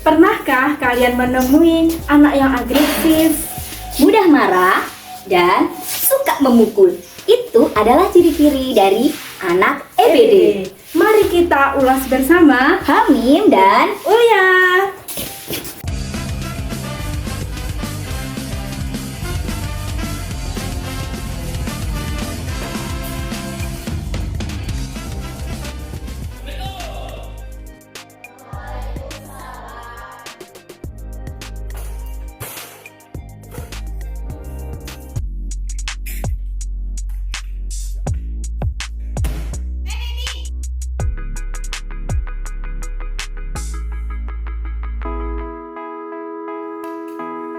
Pernahkah kalian menemui anak yang agresif, mudah marah, dan suka memukul? Itu adalah ciri-ciri dari anak EBD. Mari kita ulas bersama Hamim dan Ulya.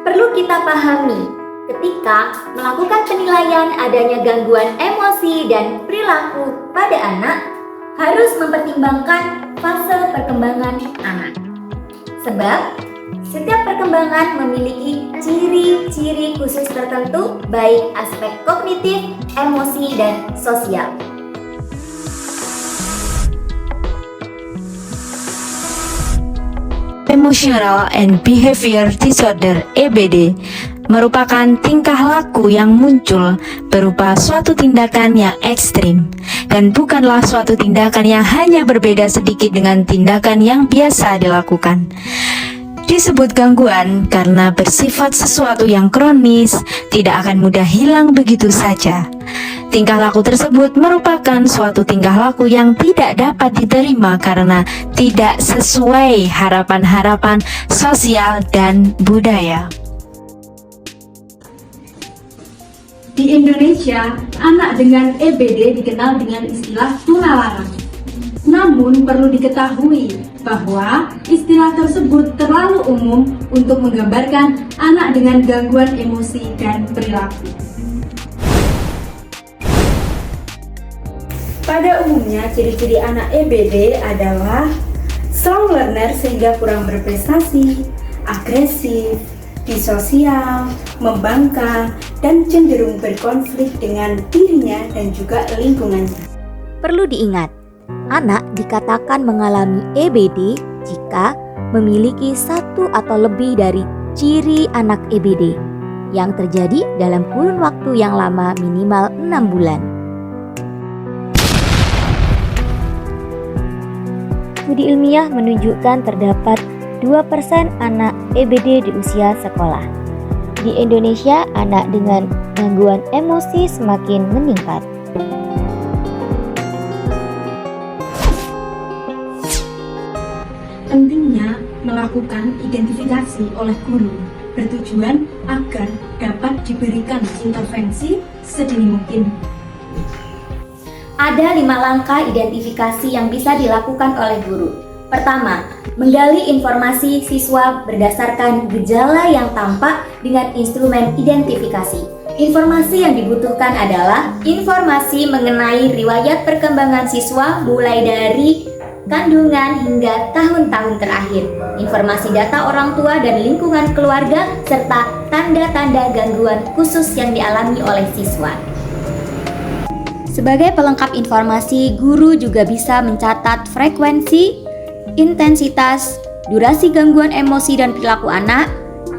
perlu kita pahami ketika melakukan penilaian adanya gangguan emosi dan perilaku pada anak, harus mempertimbangkan fase perkembangan anak. Sebab setiap perkembangan memiliki ciri-ciri khusus tertentu, baik aspek kognitif, emosi, dan sosial. Emotional and Behavior Disorder (EBD) merupakan tingkah laku yang muncul berupa suatu tindakan yang ekstrim dan bukanlah suatu tindakan yang hanya berbeda sedikit dengan tindakan yang biasa dilakukan. Disebut gangguan karena bersifat sesuatu yang kronis, tidak akan mudah hilang begitu saja. Tingkah laku tersebut merupakan suatu tingkah laku yang tidak dapat diterima karena tidak sesuai harapan-harapan sosial dan budaya. Di Indonesia, anak dengan EBD dikenal dengan istilah tunalarang. Namun perlu diketahui bahwa istilah tersebut terlalu umum untuk menggambarkan anak dengan gangguan emosi dan perilaku. Pada umumnya, ciri-ciri anak EBD adalah slow learner sehingga kurang berprestasi, agresif, disosial, membangkang, dan cenderung berkonflik dengan dirinya dan juga lingkungannya. Perlu diingat, anak dikatakan mengalami EBD jika memiliki satu atau lebih dari ciri anak EBD yang terjadi dalam kurun waktu yang lama minimal 6 bulan. Studi ilmiah menunjukkan terdapat 2% anak EBD di usia sekolah. Di Indonesia, anak dengan gangguan emosi semakin meningkat. Pentingnya melakukan identifikasi oleh guru bertujuan agar dapat diberikan intervensi sedini mungkin. Ada 5 langkah identifikasi yang bisa dilakukan oleh guru. Pertama, menggali informasi siswa berdasarkan gejala yang tampak dengan instrumen identifikasi. Informasi yang dibutuhkan adalah informasi mengenai riwayat perkembangan siswa mulai dari kandungan hingga tahun-tahun terakhir, informasi data orang tua dan lingkungan keluarga, serta tanda-tanda gangguan khusus yang dialami oleh siswa. Sebagai pelengkap informasi, guru juga bisa mencatat frekuensi, intensitas, durasi gangguan emosi dan perilaku anak,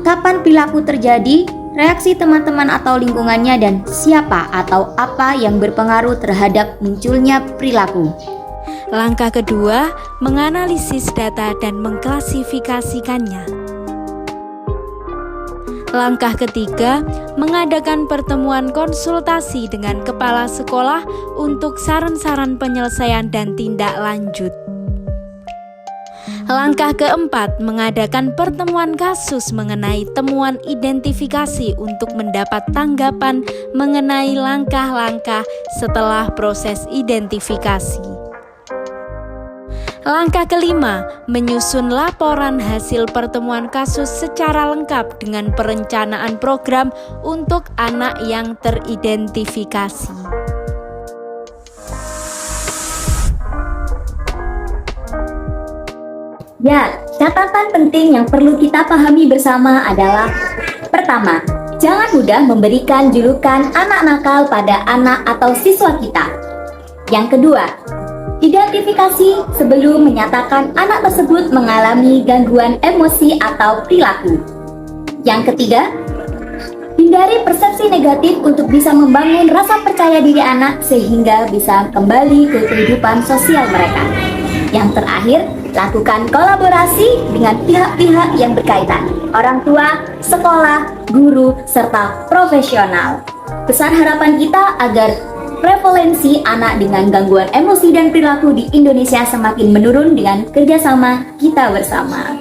kapan perilaku terjadi, reaksi teman-teman atau lingkungannya, dan siapa atau apa yang berpengaruh terhadap munculnya perilaku. Langkah kedua, menganalisis data dan mengklasifikasikannya. Langkah ketiga, mengadakan pertemuan konsultasi dengan kepala sekolah untuk saran-saran penyelesaian dan tindak lanjut. Langkah keempat, mengadakan pertemuan kasus mengenai temuan identifikasi untuk mendapat tanggapan mengenai langkah-langkah setelah proses identifikasi. Langkah kelima, menyusun laporan hasil pertemuan kasus secara lengkap dengan perencanaan program untuk anak yang teridentifikasi. Ya, catatan penting yang perlu kita pahami bersama adalah: pertama, jangan mudah memberikan julukan anak nakal pada anak atau siswa kita. Yang kedua, Identifikasi sebelum menyatakan anak tersebut mengalami gangguan emosi atau perilaku. Yang ketiga, hindari persepsi negatif untuk bisa membangun rasa percaya diri anak sehingga bisa kembali ke kehidupan sosial mereka. Yang terakhir, lakukan kolaborasi dengan pihak-pihak yang berkaitan, orang tua, sekolah, guru, serta profesional. Besar harapan kita agar prevalensi anak dengan gangguan emosi dan perilaku di Indonesia semakin menurun dengan kerjasama kita bersama.